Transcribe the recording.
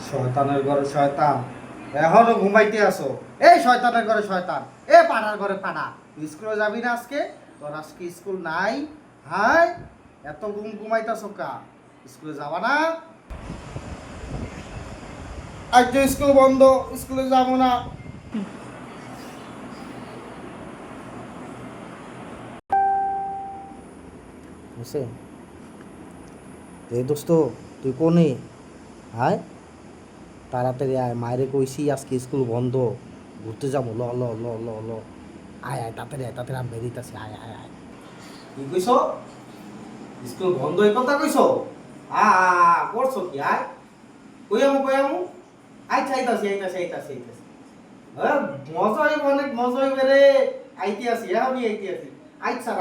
শয়তানের ঘরে শয়তান, এখনো ঘুমাইতে আসো? এই শয়তানের ঘরে শয়তান, এ পাড়ার ঘরে পাড়া, তুই স্কুলে যাবি না আজকে? তোর আজকে স্কুল নাই? হাই, এত ঘুমাইতেছো কা? স্কুলে যাবা না? আজ তো স্কুল বন্ধ, স্কুলে যাবো না। বুঝছে? এই দোস্ত, তুই কোনে? হাই, তাড়াতাড়ি আয়, মায়েরে কইছি আজকে স্কুল বন্ধ, ঘুরতে যাবো। ল ল ল ল ল, আয় আয়, তাড়াতাড়ি আয়, তাড়াতাড়ি আমি বেরিতেছি, আয় আয় আয়। কি কইছ? স্কুল বন্ধ এই কথা কইছ? করছো কি? আয়, কই আমু, আইতাছি আইতাছি আইতাছি আইতাছি। মজা হইব, অনেক মজা হইবে রে। আইতে আসি, আমি আইতে আসি। আচ্ছা।